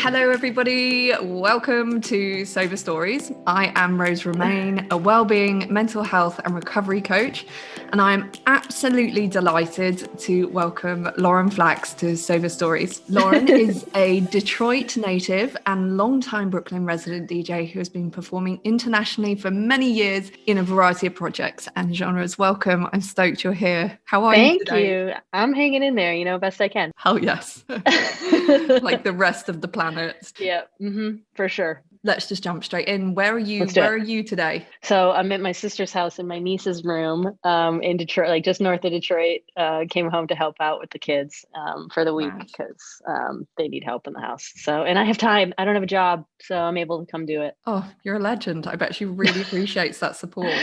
Hello, everybody. Welcome to Sober Stories. I am Rose Romain, a wellbeing, mental health, and recovery coach, and I am absolutely delighted to welcome Lauen Flax to Sober Stories. Lauen is a Detroit native and longtime Brooklyn resident DJ who has been performing internationally for many years in a variety of projects and genres. Welcome. I'm stoked you're here. How are you today? Thank you. I'm hanging in there, best I can. Oh, yes. Like the rest of the planet. Yeah, for sure. Let's just jump straight in. Where are you? Where are you today? So I'm at my sister's house in my niece's room in Detroit, like just north of Detroit. Came home to help out with the kids for the week because they need help in the house. So, and I have time. I don't have a job, so I'm able to come do it. Oh, you're a legend. I bet she really appreciates that support.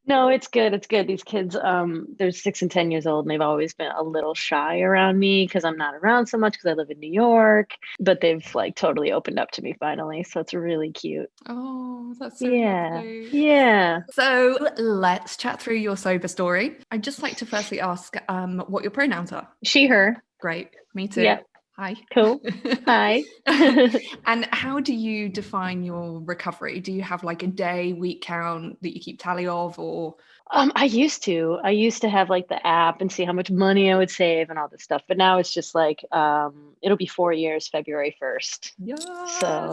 No, it's good. It's good. These kids, they're 6 and 10 years old, and they've always been a little shy around me because I'm not around so much because I live in New York. But they've like totally opened up to me finally, so it's really cute. Oh, that's so lovely. Yeah. So let's chat through your sober story. I'd just like to firstly ask what your pronouns are. She, her. Great. Me too. Yeah. Hi. Cool. Hi. And how do you define your recovery? Do you have like a day, week count that you keep tally of, or? I used to have like the app and see how much money I would save and all this stuff. But now it's just like, it'll be 4 years, February 1st. Yes. So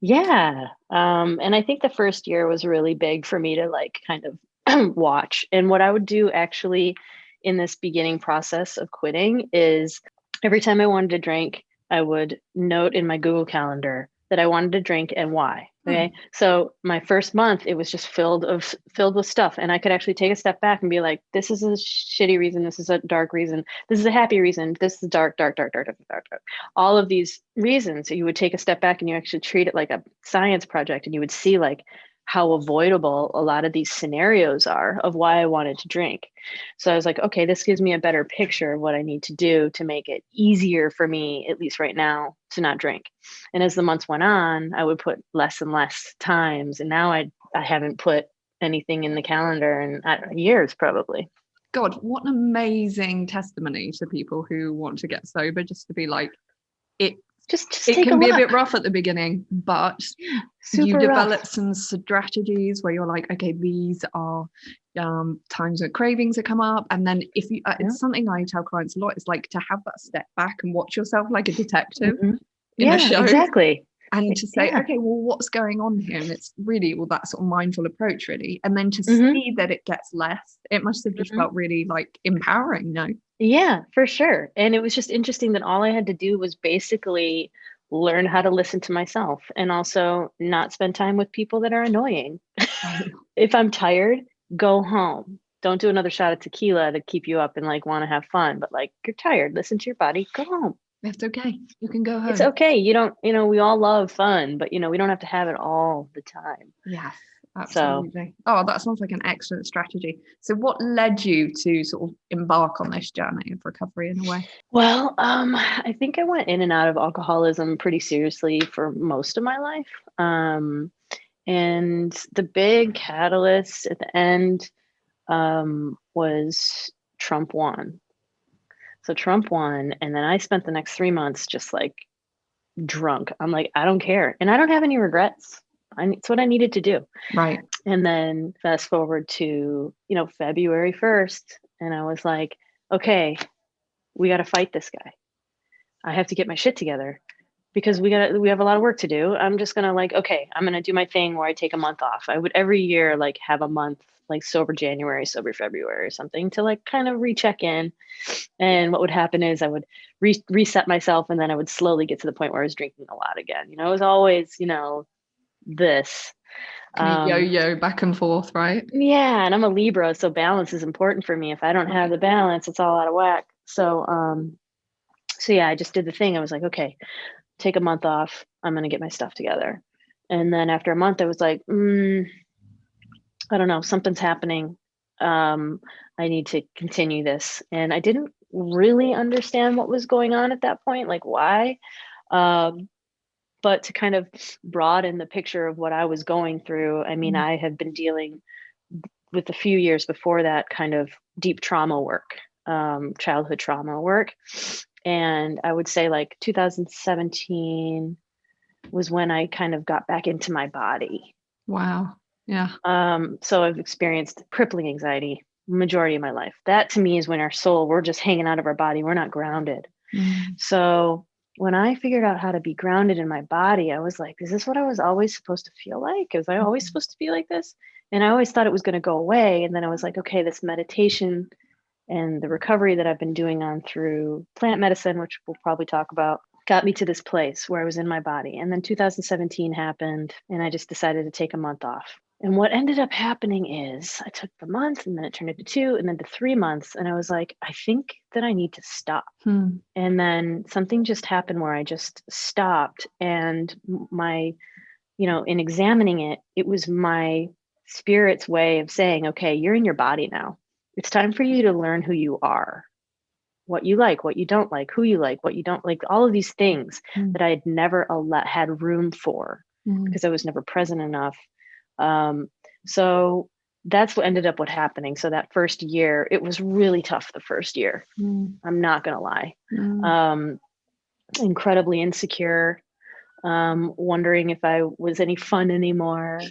yeah. And I think the first year was really big for me to like kind of watch. And what I would do actually in this beginning process of quitting is every time I wanted to drink, I would note in my Google Calendar that I wanted to drink and why. Okay. So my first month, it was just filled with stuff. And I could actually take a step back and be like, this is a shitty reason. This is a dark reason. This is a happy reason. This is dark. All of these reasons. So you would take a step back and you actually treat it like a science project, and you would see like how avoidable a lot of these scenarios are of why I wanted to drink. So I was like, okay, this gives me a better picture of what I need to do to make it easier for me, at least right now, to not drink. And as the months went on, I would put less and less times. And now I haven't put anything in the calendar in years, probably. God, what an amazing testimony to people who want to get sober, just to be like, it can be a bit rough at the beginning, but you develop some strategies where you're like, okay, these are times when cravings have come up. And then if you, it's something I tell clients a lot, is like to have that step back and watch yourself like a detective in a show. Exactly. And to say, okay, well, what's going on here? And it's really, well, that sort of mindful approach, really. And then to see that it gets less, it must have just felt really like empowering, no? Yeah, for sure. And it was just interesting that all I had to do was basically learn how to listen to myself and also not spend time with people that are annoying. If I'm tired, go home. Don't do another shot of tequila to keep you up and like want to have fun. But like, you're tired, listen to your body, go home. It's okay. You can go home. It's okay. You don't, we all love fun, but we don't have to have it all the time. Yes, absolutely. So, that sounds like an excellent strategy. So what led you to sort of embark on this journey of recovery in a way? Well, I think I went in and out of alcoholism pretty seriously for most of my life. And the big catalyst at the end was Trump won. So Trump won, and then I spent the next 3 months just like drunk. I'm like, I don't care. And I don't have any regrets. It's what I needed to do. Right. And then fast forward to, February 1st. And I was like, okay, we got to fight this guy. I have to get my shit together because we have a lot of work to do. I'm just going to like, okay, I'm going to do my thing where I take a month off. I would every year like have a month like sober January, sober February or something to like kind of recheck in. And what would happen is I would reset myself, and then I would slowly get to the point where I was drinking a lot again. It was always, this. Yo-yo back and forth, right? Yeah. And I'm a Libra, so balance is important for me. If I don't have the balance, it's all out of whack. So yeah, I just did the thing. I was like, okay, take a month off. I'm going to get my stuff together. And then after a month, I was like, I don't know, something's happening. I need to continue this. And I didn't really understand what was going on at that point, like why. But to kind of broaden the picture of what I was going through, I mean, I have been dealing with a few years before that kind of deep trauma work, childhood trauma work. And I would say like 2017 was when I kind of got back into my body. Wow. Yeah. So I've experienced crippling anxiety majority of my life. That to me is when our soul, we're just hanging out of our body. We're not grounded. Mm. So when I figured out how to be grounded in my body, I was like, is this what I was always supposed to feel like? Was I always supposed to be like this? And I always thought it was going to go away. And then I was like, okay, this meditation and the recovery that I've been doing on through plant medicine, which we'll probably talk about, got me to this place where I was in my body. And then 2017 happened, and I just decided to take a month off. And what ended up happening is I took the month, and then it turned into 2 and then to 3 months. And I was like, I think that I need to stop. Hmm. And then something just happened where I just stopped. And my, in examining it, it was my spirit's way of saying, okay, you're in your body now. It's time for you to learn who you are, what you like, what you don't like, who you like, what you don't like, all of these things that I had never had room for because I was never present enough. So that's what ended up happening. So that first year, it was really tough the first year. I'm not going to lie. Incredibly insecure, wondering if I was any fun anymore,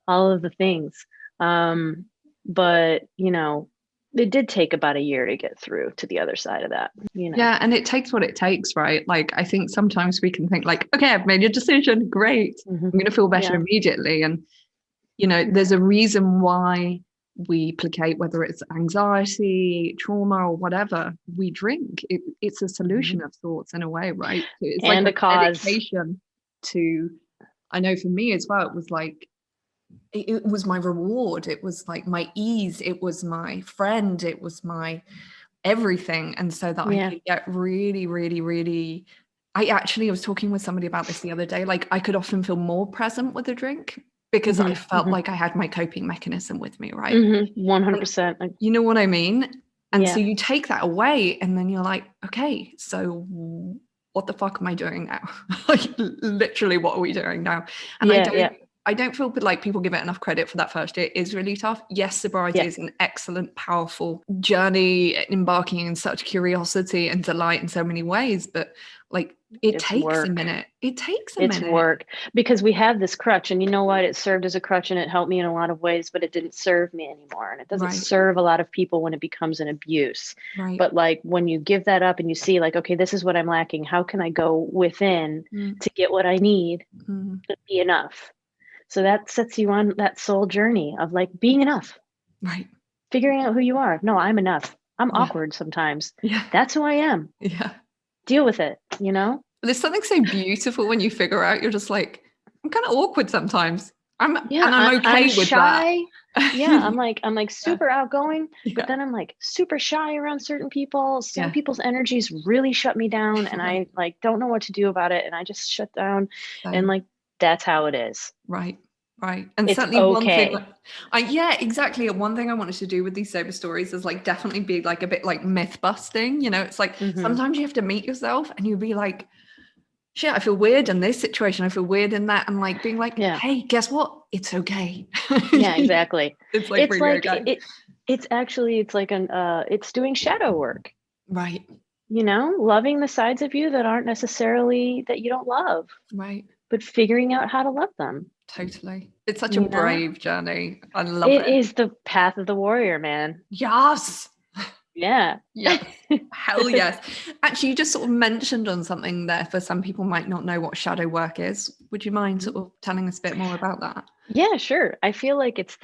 all of the things. But, it did take about a year to get through to the other side of that. Yeah, and it takes what it takes, right? Like, I think sometimes we can think like, okay, I've made a decision, great, I'm going to feel better immediately. And, there's a reason why we placate, whether it's anxiety, trauma, or whatever, we drink. It's a solution of sorts in a way, right? It's and like a cause. medication to, I know for me as well, it was like, it was my reward. It was like my ease. It was my friend. It was my everything. And so that I could get really, really, really, I actually was talking with somebody about this the other day. Like, I could often feel more present with a drink because I felt like I had my coping mechanism with me, right? 100%. You know what I mean? And so you take that away and then you're like, okay, so what the fuck am I doing now? Like, literally, what are we doing now? And I don't feel like people give it enough credit for that first year. It is really tough. Yes, sobriety is an excellent, powerful journey, embarking in such curiosity and delight in so many ways. But like, it takes a minute. It takes a minute. It's work because we have this crutch, and you know what? It served as a crutch and it helped me in a lot of ways, but it didn't serve me anymore. And it doesn't serve a lot of people when it becomes an abuse. Right. But like when you give that up and you see like, okay, this is what I'm lacking. How can I go within to get what I need to be enough? So that sets you on that soul journey of like being enough. Right. Figuring out who you are. No, I'm enough. I'm awkward sometimes. Yeah. That's who I am. Yeah. Deal with it, There's something so beautiful when you figure out you're just like, I'm kind of awkward sometimes. I'm okay with shy. That. Yeah, I'm like super outgoing, but then I'm like super shy around certain people. Some people's energies really shut me down, and I like don't know what to do about it, and I just shut down. And like that's how it is. Right. And it's certainly one thing, exactly. One thing I wanted to do with these sober stories is like definitely be like a bit like myth busting. It's like sometimes you have to meet yourself and you'll be like, shit, I feel weird in this situation. I feel weird in that. And like being like, hey, guess what? It's okay. Yeah, exactly. It's like really okay. It's like it's doing shadow work. Right. Loving the sides of you that aren't necessarily that you don't love. Right. But figuring out how to love them. Totally. It's such a brave journey. I love it. It is the path of the warrior, man. Yes. Yeah. Hell yes. Actually, you just sort of mentioned on something there for some people might not know what shadow work is. Would you mind sort of telling us a bit more about that? Yeah, sure. I feel like it's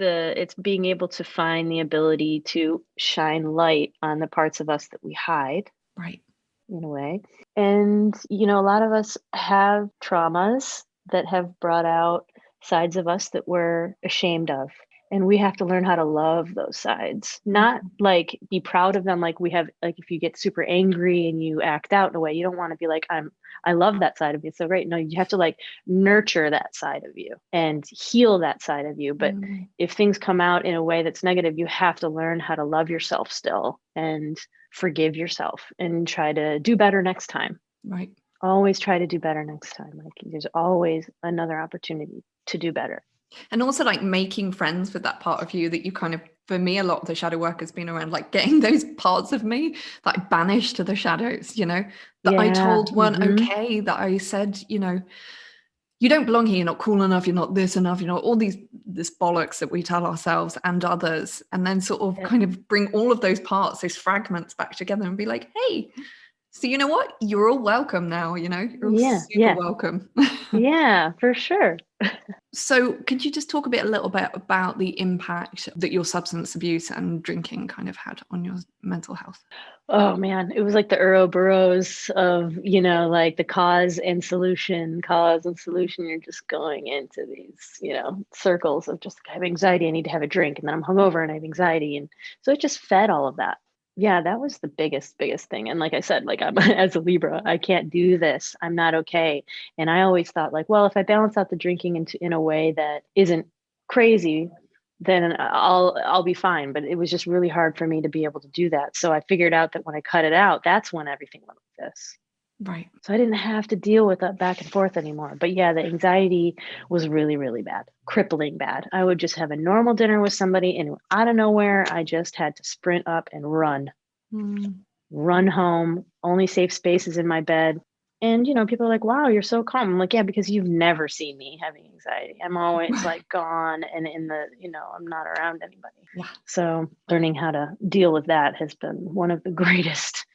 being able to find the ability to shine light on the parts of us that we hide. Right. In a way. And, a lot of us have traumas that have brought out sides of us that we're ashamed of. And we have to learn how to love those sides, not like be proud of them. Like we have, like if you get super angry and you act out in a way, you don't want to be like, I love that side of you. It's so great. No, you have to like nurture that side of you and heal that side of you. But if things come out in a way that's negative, you have to learn how to love yourself still and forgive yourself and try to do better next time. Right. Always try to do better next time. Like there's always another opportunity to do better. And also like making friends with that part of you that you kind of, for me, a lot of the shadow work has been around like getting those parts of me that I banished to the shadows, that I told weren't okay, that I said, you don't belong here, you're not cool enough, you're not this enough, all this bollocks that we tell ourselves and others, and then sort of kind of bring all of those parts, those fragments back together and be like, hey, so you know what? You're all welcome now, you're all super welcome. Yeah, for sure. So could you just talk a little bit about the impact that your substance abuse and drinking kind of had on your mental health? Oh man, it was like the Ouroboros of, like the cause and solution. You're just going into these, circles of just, I have anxiety, I need to have a drink, and then I'm hungover and I have anxiety. And so it just fed all of that. Yeah, that was the biggest thing. And like I said, like I'm as a Libra, I can't do this. I'm not okay. And I always thought like, well, if I balance out the drinking in a way that isn't crazy, then I'll be fine. But it was just really hard for me to be able to do that. So I figured out that when I cut it out, that's when everything went like this. Right. So I didn't have to deal with that back and forth anymore. But yeah, the anxiety was really, really bad, crippling bad. I would just have a normal dinner with somebody and out of nowhere, I just had to sprint up and run home, only safe spaces in my bed. And, people are like, wow, you're so calm. I'm like, yeah, because you've never seen me having anxiety. I'm always like gone and in the, I'm not around anybody. Yeah. So learning how to deal with that has been one of the greatest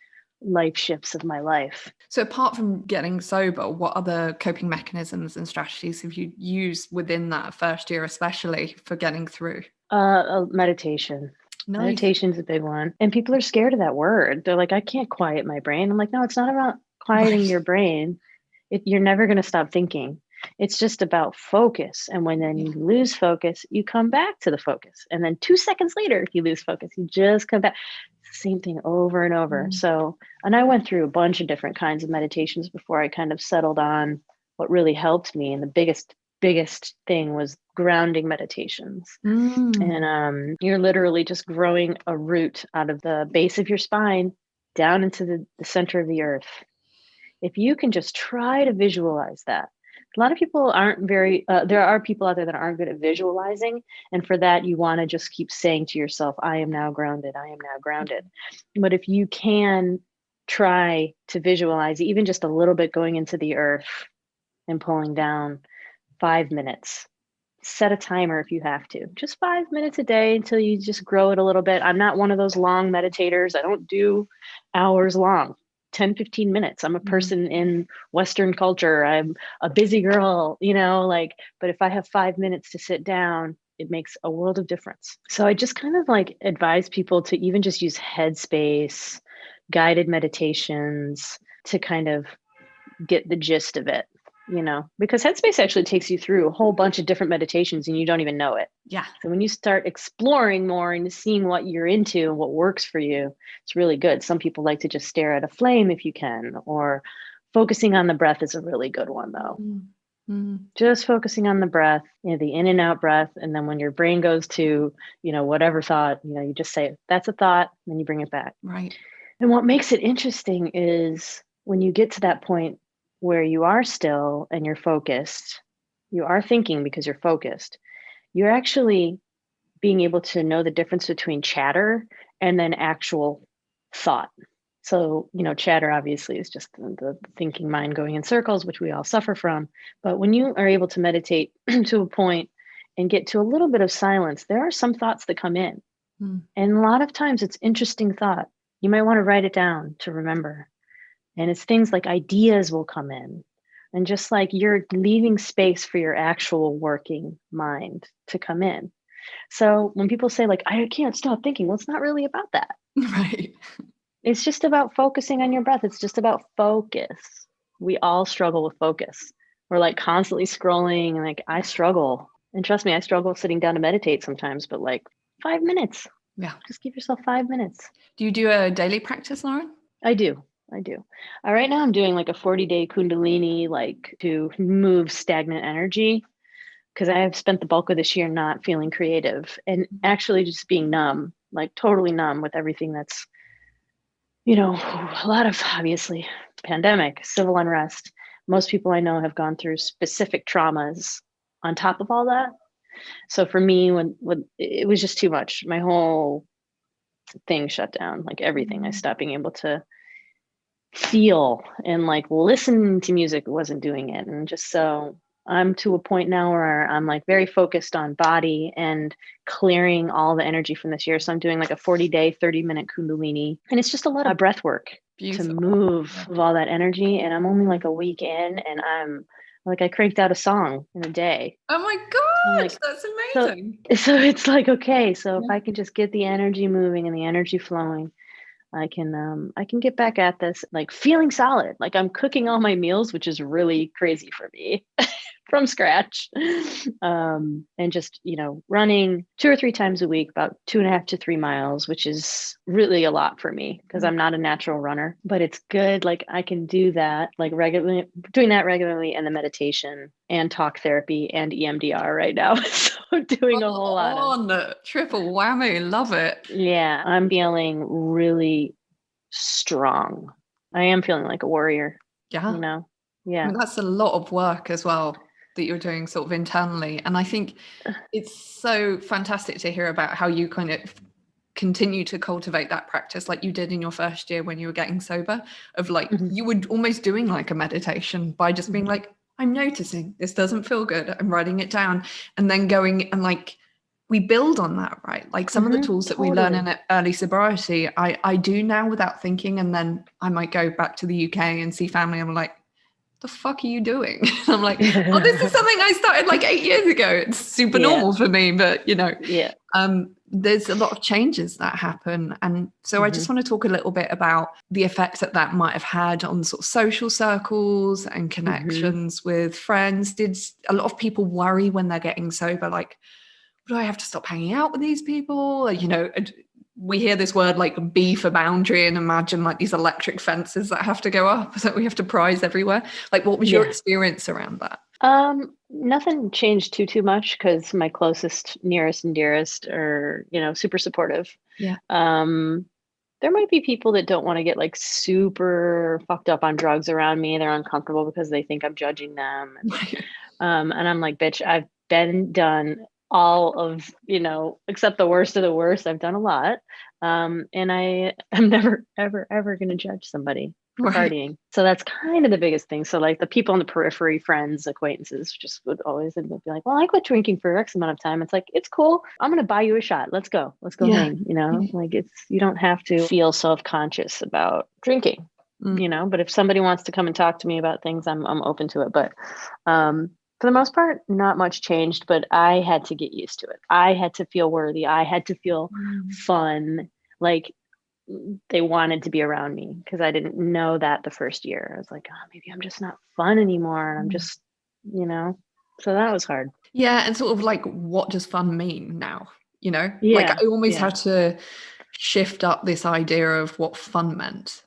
life shifts of my life. So apart from getting sober, what other coping mechanisms and strategies have you used within that first year, especially for getting through? Meditation. Nice. Meditation's a big one. And people are scared of that word. They're like, I can't quiet my brain. I'm like, no, it's not about quieting your brain. You're never going to stop thinking. It's just about focus. And when then you lose focus, you come back to the focus. And then 2 seconds later, if you lose focus, you just come back. Same thing over and over. So, and I went through a bunch of different kinds of meditations before I kind of settled on what really helped me. And the biggest thing was grounding meditations. And you're literally just growing a root out of the base of your spine down into the center of the earth. If you can just try to visualize that. A lot of people aren't there are people out there that aren't good at visualizing. And for that, you want to just keep saying to yourself, I am now grounded. I am now grounded. But if you can try to visualize even just a little bit going into the earth and pulling down 5 minutes, set a timer if you have to, just 5 minutes a day until you just grow it a little bit. I'm not one of those long meditators. I don't do hours long. 10, 15 minutes. I'm a person in Western culture. I'm a busy girl, but if I have 5 minutes to sit down, it makes a world of difference. So I just kind of like advise people to even just use Headspace, guided meditations to kind of get the gist of it, because Headspace actually takes you through a whole bunch of different meditations and you don't even know it. Yeah. So when you start exploring more and seeing what you're into and what works for you, it's really good. Some people like to just stare at a flame if you can, or focusing on the breath is a really good one though. Just focusing on the breath, the in and out breath. And then when your brain goes to, whatever thought, you just say, that's a thought, and then you bring it back. Right. And what makes it interesting is when you get to that point where you are still and you're focused, you are thinking because you're focused, you're actually being able to know the difference between chatter and then actual thought. So, chatter obviously is just the thinking mind going in circles, which we all suffer from. But when you are able to meditate to a point and get to a little bit of silence, there are some thoughts that come in. And a lot of times it's interesting thought. You might want to write it down to remember. And it's things like ideas will come in, and just like you're leaving space for your actual working mind to come in. So when people say like, I can't stop thinking, well, it's not really about that. Right. It's just about focusing on your breath. It's just about focus. We all struggle with focus. We're like constantly scrolling, and like I struggle. And trust me, I struggle sitting down to meditate sometimes, but like 5 minutes. Yeah. Just give yourself 5 minutes. Do you do a daily practice, Lauen? I do. Right now I'm doing like a 40-day Kundalini, like to move stagnant energy, because I have spent the bulk of this year not feeling creative and actually just being numb, like totally numb with everything that's, a lot of obviously pandemic, civil unrest. Most people I know have gone through specific traumas on top of all that. So for me, when it was just too much, my whole thing shut down, like everything. I stopped being able to feel and like listen to music wasn't doing it. And just so I'm to a point now where I'm like very focused on body and clearing all the energy from this year. So I'm doing like a 40-day, 30-minute Kundalini. And it's just a lot of breath work to Beautiful. move with all that energy. And I'm only like a week in, and I'm like, I cranked out a song in a day. Oh my I'm God, like, that's so, amazing. so it's like, okay, so if Yeah. I can just get the energy moving and the energy flowing, I can get back at this, like feeling solid. Like I'm cooking all my meals, which is really crazy for me from scratch. And just, running 2 or 3 times a week, about 2.5 to 3 miles, which is really a lot for me because I'm not a natural runner, but it's good. Like I can do that like regularly, doing that regularly, and the meditation and talk therapy and EMDR right now. So I'm doing a whole lot of on triple whammy. Love it. yeah, I'm feeling really strong. I am feeling like a warrior, Yeah. I Yeah. mean, that's a lot of work as well that you're doing sort of internally. And I think it's so fantastic to hear about how you kind of continue to cultivate that practice like you did in your first year when you were getting sober, of like Mhm. you were almost doing like a meditation by just being like, I'm noticing this doesn't feel good. I'm writing it down, and then going and like we build on that, right? Like some of the tools that we learn in early sobriety, I do now without thinking, and then I might go back to the UK and see family. I'm like, the fuck are you doing? I'm like, oh, this is something I started like 8 years ago. It's super normal for me, but Yeah. there's a lot of changes that happen. And so I just want to talk a little bit about the effects that that might have had on sort of social circles and connections with friends. Did a lot of people worry when they're getting sober, like, do I have to stop hanging out with these people? We hear this word like beef a boundary and imagine like these electric fences that have to go up that we have to prize everywhere. Like, what was your experience around that? Nothing changed too much because my closest, nearest and dearest are, super supportive. Yeah. There might be people that don't want to get like super fucked up on drugs around me. They're uncomfortable because they think I'm judging them. And I'm like, bitch, I've been done all of, except the worst of the worst. I've done a lot. And I am never, ever, ever going to judge somebody for partying. So that's kind of the biggest thing. So like the people on the periphery, friends, acquaintances, just would always end up be like, well, I quit drinking for X amount of time. It's like, it's cool. I'm going to buy you a shot. Let's go. Hang, like you don't have to feel self-conscious about drinking, but if somebody wants to come and talk to me about things, I'm open to it. But, for the most part, not much changed, but I had to get used to it. I had to feel worthy. I had to feel fun. Like they wanted to be around me because I didn't know that the first year. I was like, oh, maybe I'm just not fun anymore. And I'm just, so that was hard. Yeah. And sort of like, what does fun mean now? Like Yeah. I almost had to shift up this idea of what fun meant,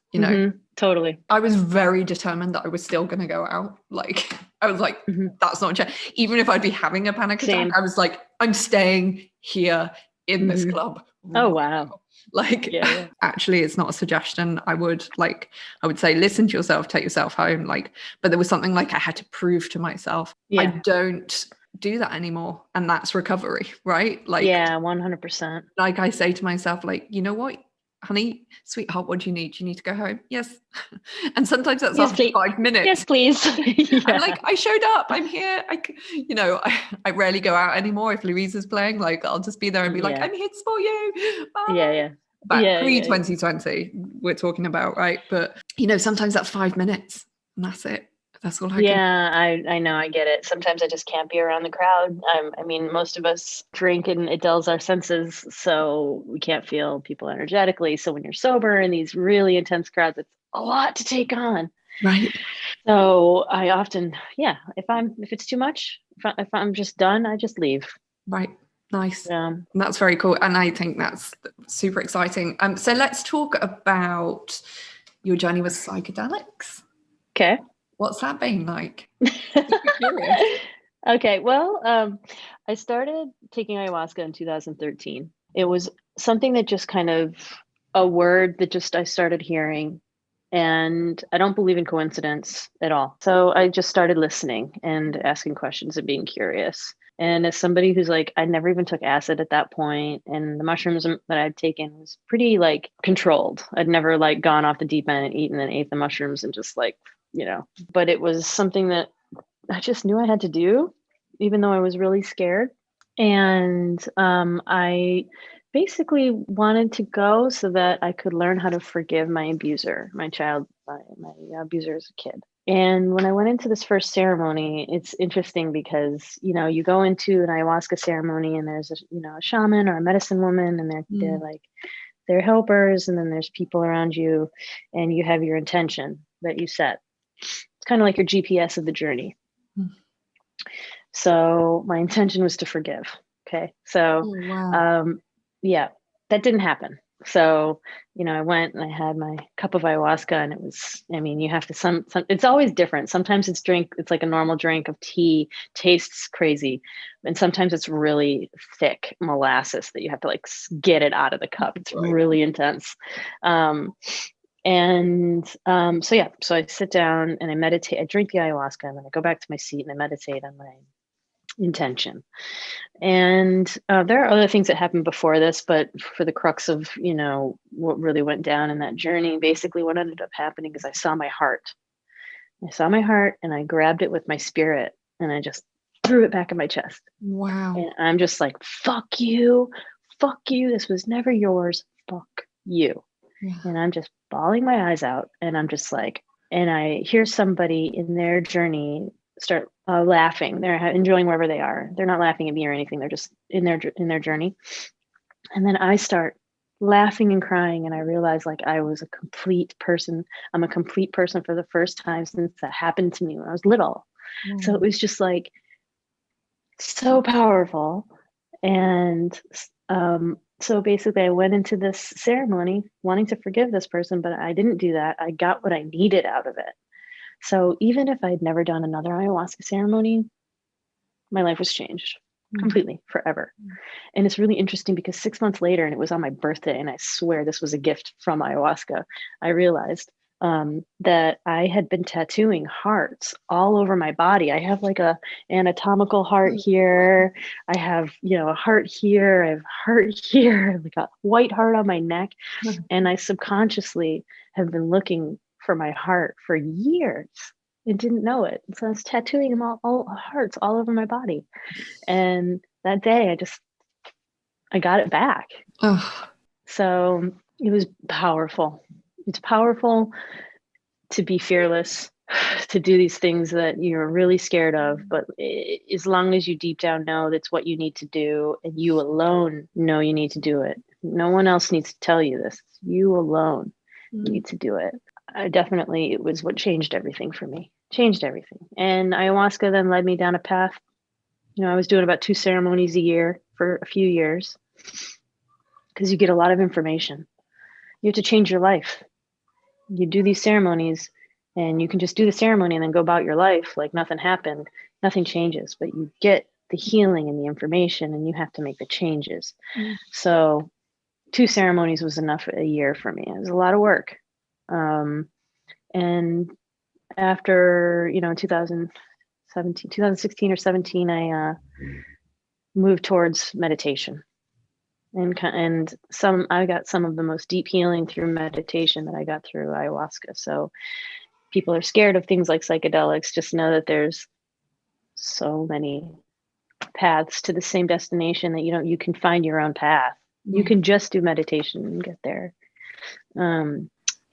Totally. I was very determined that I was still going to go out. Like, I was like, that's not change. Even if I'd be having a panic attack, I was like, I'm staying here in this club. Oh, wow. Like, actually, it's not a suggestion. I would say, listen to yourself, take yourself home. Like, but there was something like I had to prove to myself. I don't do that anymore. And that's recovery, right? Like, 100%. Like I say to myself, like, you know what? Honey, sweetheart, what do you need? Do you need to go home? Yes. And sometimes that's after 5 minutes. Yes, please. I'm like, I showed up. I'm here. I rarely go out anymore. If Louisa's playing, like, I'll just be there and be like, I'm here to support you. Bye. But pre-2020, we're talking about, right? But, sometimes that's 5 minutes and that's it. That's all I can. I know, I get it. Sometimes I just can't be around the crowd. I mean, most of us drink and it dulls our senses, so we can't feel people energetically. So when you're sober in these really intense crowds, it's a lot to take on. Right. So I often, if it's too much, if I'm just done, I just leave. Right. Nice. Yeah. That's very cool. And I think that's super exciting. So let's talk about your journey with psychedelics. Okay. What's that been like? Okay, well, I started taking ayahuasca in 2013. It was something that just kind of a word that just I started hearing, and I don't believe in coincidence at all. So I just started listening and asking questions and being curious. And as somebody who's like, I never even took acid at that point, and the mushrooms that I'd taken was pretty like controlled. I'd never like gone off the deep end and eaten and ate the mushrooms and just like, but it was something that I just knew I had to do, even though I was really scared. And I basically wanted to go so that I could learn how to forgive my abuser, my abuser as a kid. And when I went into this first ceremony, it's interesting because, you go into an ayahuasca ceremony and there's a shaman or a medicine woman, and they're like, they're helpers. And then there's people around you, and you have your intention that you set. It's kind of like your GPS of the journey. So my intention was to forgive. Okay. So, Oh, wow. Yeah, that didn't happen. So, I went and I had my cup of ayahuasca, and it was, you have to, it's always different. Sometimes it's like a normal drink of tea, tastes crazy. And sometimes it's really thick molasses that you have to like get it out of the cup. It's really intense. So I sit down and I meditate, I drink the ayahuasca, and then I go back to my seat and I meditate on my intention. And there are other things that happened before this, but for the crux of, what really went down in that journey, basically what ended up happening is I saw my heart. And I grabbed it with my spirit, and I just threw it back in my chest. Wow. And I'm just like, fuck you. This was never yours. Fuck you. Yeah. And I'm just bawling my eyes out. And I'm just like, and I hear somebody in their journey start laughing. They're enjoying wherever they are. They're not laughing at me or anything. They're just in their journey. And then I start laughing and crying, and I realize like I was a complete person. I'm a complete person for the first time since that happened to me when I was little. So it was just like so powerful. And so basically I went into this ceremony wanting to forgive this person, but I didn't do that. I got what I needed out of it. So even if I'd never done another ayahuasca ceremony, my life was changed completely, forever. And it's really interesting because 6 months later, and it was on my birthday, and I swear this was a gift from ayahuasca, I realized that I had been tattooing hearts all over my body. I have like a anatomical heart here. I have, a heart here. I have a heart here, like a white heart on my neck. And I subconsciously have been looking for my heart for years and didn't know it. So I was tattooing them all hearts all over my body. And that day I got it back. So it was powerful. It's powerful to be fearless, to do these things that you're really scared of. But as long as you deep down know that's what you need to do, and you alone know you need to do it. No one else needs to tell you this. You alone need to do it. It was what changed everything for me. Changed everything. And ayahuasca then led me down a path. I was doing about 2 ceremonies a year for a few years because you get a lot of information. You have to change your life. You do these ceremonies and you can just do the ceremony and then go about your life like nothing happened. Nothing changes, but you get the healing and the information, and you have to make the changes. So 2 ceremonies was enough a year for me. It was a lot of work. And after, 2016 or 17, I moved towards meditation. And I got some of the most deep healing through meditation that I got through ayahuasca. So people are scared of things like psychedelics. Just know that there's so many paths to the same destination that you can find your own path. You can just do meditation and get there.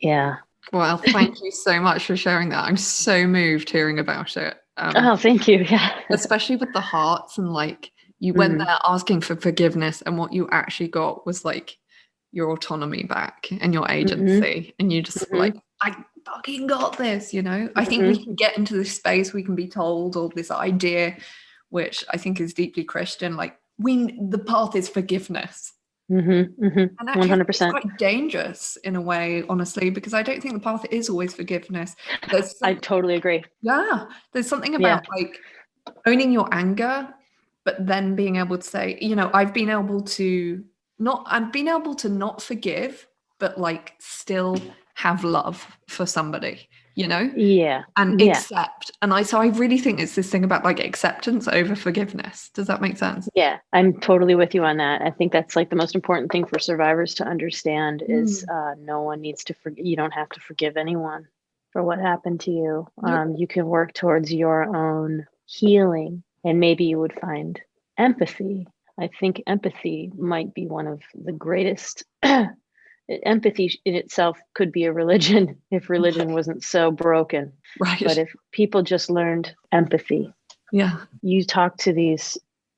Yeah. Well, thank you so much for sharing that. I'm so moved hearing about it. Thank you. Yeah. Especially with the hearts, and like you went there asking for forgiveness, and what you actually got was like your autonomy back and your agency. And you just like, I fucking got this, I think we can get into this space, we can be told, or this idea, which I think is deeply Christian, like the path is forgiveness. And actually 100%. It's quite dangerous in a way, honestly, because I don't think the path is always forgiveness. I totally agree. Yeah. There's something about like owning your anger, but then being able to say, I've been able to not forgive, but like still have love for somebody, Yeah. And accept. And I really think it's this thing about like acceptance over forgiveness. Does that make sense? Yeah, I'm totally with you on that. I think that's like the most important thing for survivors to understand is no one needs to you don't have to forgive anyone. for what happened to you. Yep. You can work towards your own healing, and maybe you would find empathy. I think empathy might be one of the greatest. Empathy in itself could be a religion if religion wasn't so broken. But Right. if people just learned empathy, Yeah. you talk to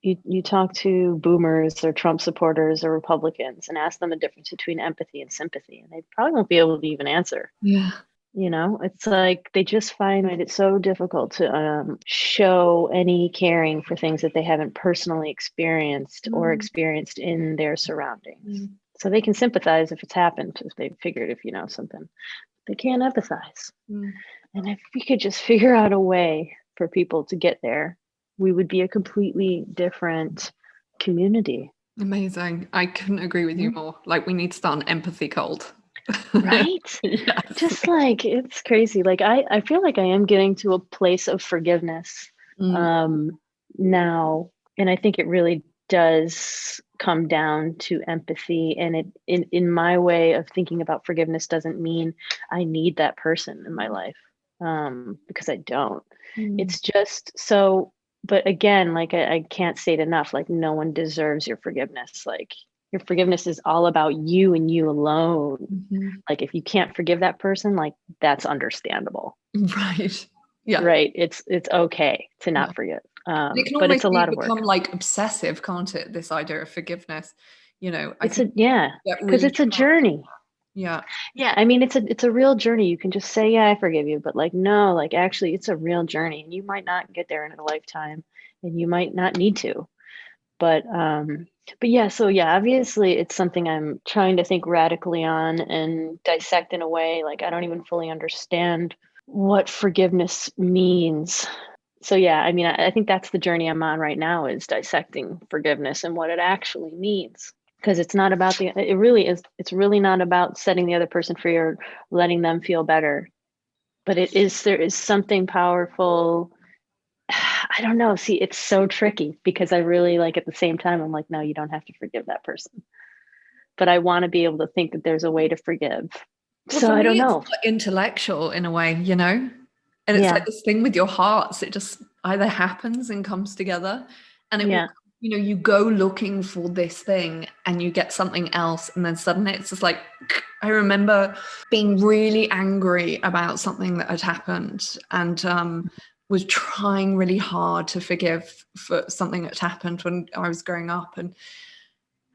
you talk to boomers or Trump supporters or Republicans and ask them the difference between empathy and sympathy, and they probably won't be able to even answer. Yeah. It's like they just find it so difficult to show any caring for things that they haven't personally experienced or experienced in their surroundings. So they can sympathize if it's happened, if they figured if you know something. They can't empathize. And if we could just figure out a way for people to get there, we would be a completely different community. Amazing. I couldn't agree with you more. Like, we need to start an empathy cult. Right? Yes. Just like, it's crazy. Like, I feel like I am getting to a place of forgiveness now. And I think it really does come down to empathy. And it in my way of thinking about forgiveness doesn't mean I need that person in my life, because I don't. It's just so, but again, like I can't say it enough, like no one deserves your forgiveness. Like your forgiveness is all about you and you alone. Like if you can't forgive that person, like that's understandable. Right. Yeah. Right. It's okay to not forget. It can But it's almost a lot of become work. like obsessive, can't it? This idea of forgiveness. I It's think get because really it's a trapped. journey. Yeah. Yeah, I mean it's a real journey. You can just say, yeah, I forgive you, but like no, like actually it's a real journey and you might not get there in a lifetime and you might not need to. But yeah, so yeah, obviously it's something I'm trying to think radically on and dissect in a way like I don't even fully understand what forgiveness means. So yeah, I mean, I think that's the journey I'm on right now is dissecting forgiveness and what it actually means. Because it's not about it really is, it's really not about setting the other person free or letting them feel better. But there is something powerful. I don't know. See, it's so tricky because I really like at the same time, I'm like, no, you don't have to forgive that person. But I want to be able to think that there's a way to forgive. Well, So for I don't me, it's know. intellectual in a way, And it's like Yeah. this thing with your hearts. It just either happens and comes together, and it will, Yeah. you go looking for this thing and you get something else, and then suddenly it's just like, I remember being really angry about something that had happened, and was trying really hard to forgive for something that happened when I was growing up, and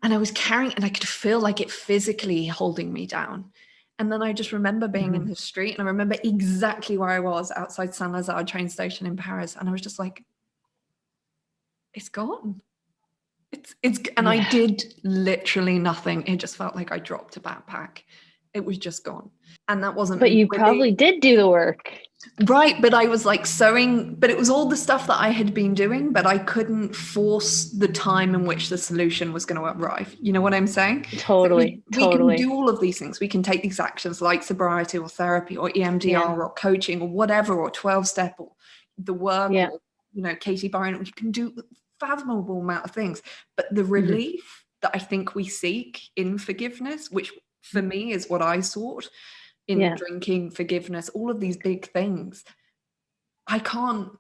I was carrying, and I could feel like it physically holding me down. And then I just remember being in the street, and I remember exactly where I was outside Saint-Lazare train station in Paris, and I was just like, it's gone. And I did literally nothing. It just felt like I dropped a backpack. It was just gone. And that wasn't But me you winning. probably did do the work. Right, but I was like sewing, but it was all the stuff that I had been doing, but I couldn't force the time in which the solution was going to arrive. You know what I'm saying? So Totally. we can do Totally. all of these things. We can take these actions like sobriety or therapy or Yeah. EMDR or coaching or whatever, or 12-step or the work Yeah. or, Katie Byron. We can do fathomable amount of things. But the relief that I think we seek in forgiveness, which for me is what I sought, in drinking, forgiveness, all of these big things, I can't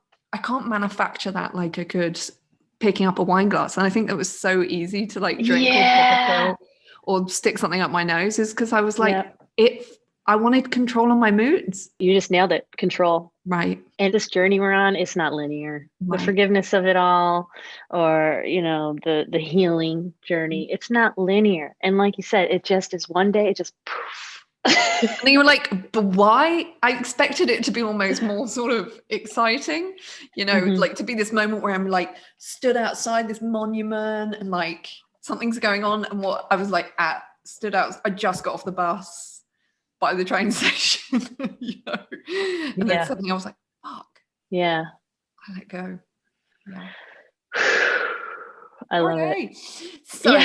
manufacture that like I could picking up a wine glass. And I think that was so easy to like drink or pop a pill or stick something up my nose, is because I was like, I wanted control on my moods. You just nailed it. Control. Right. And this journey we're on, it's not linear. Right. The forgiveness of it all, or the healing journey, it's not linear. And like you said, it just is one day, it just poof. And you were like, but why? I expected it to be almost more sort of exciting, like to be this moment where I'm like stood outside this monument and like something's going on. And what I was like stood out, I just got off the bus by the train station, and then suddenly I was like, fuck. Yeah. I let go. Yeah. I love it. So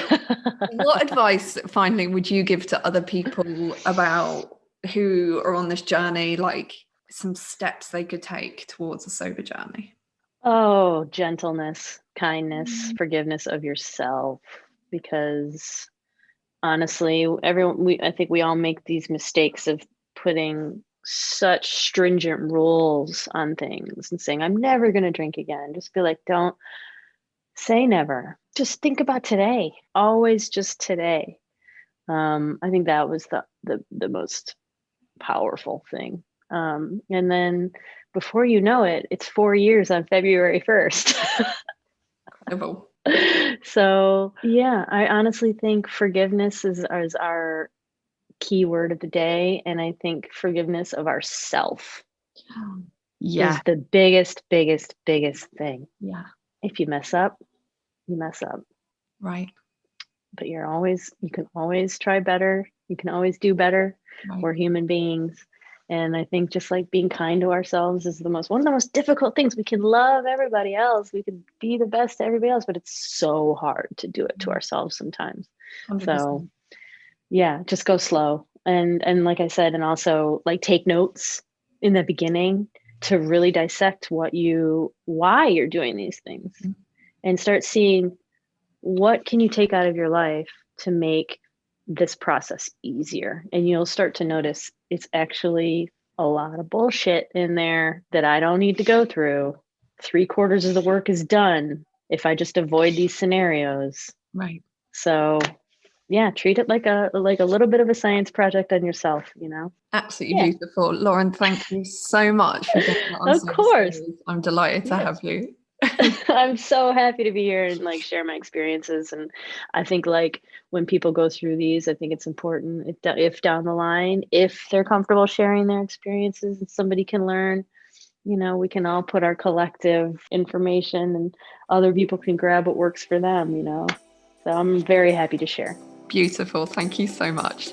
what advice finally would you give to other people about who are on this journey, like some steps they could take towards a sober journey? Oh, gentleness, kindness, forgiveness of yourself, because honestly, I think we all make these mistakes of putting such stringent rules on things and saying, I'm never going to drink again. Just be like, don't say never. Just think about today. Always just today. I think that was the most powerful thing. And then before you know it, it's 4 years on February 1st. Incredible. So yeah, I honestly think forgiveness is our key word of the day. And I think forgiveness of ourself Yeah. is the biggest thing. Yeah. If you mess up, you mess up. Right. But you can always try better. You can always do better. Right. We're human beings. And I think just like being kind to ourselves is one of the most difficult things. We can love everybody else. We can be the best to everybody else, but it's so hard to do it to ourselves sometimes. 100%. So yeah, just go slow. And like I said, and also like take notes in the beginning to really dissect why you're doing these things, and start seeing what can you take out of your life to make this process easier. And you'll start to notice it's actually a lot of bullshit in there that I don't need to go through. 3/4 of the work is done if I just avoid these scenarios. Right. So yeah, treat it like a little bit of a science project on yourself, Absolutely beautiful. Lauren, thank you so much for being on Of Sober course. Stories. I'm delighted to have you. I'm so happy to be here and like share my experiences. And I think like when people go through these, I think it's important if down the line, if they're comfortable sharing their experiences and somebody can learn, we can all put our collective information and other people can grab what works for them, So I'm very happy to share. Beautiful. Thank you so much.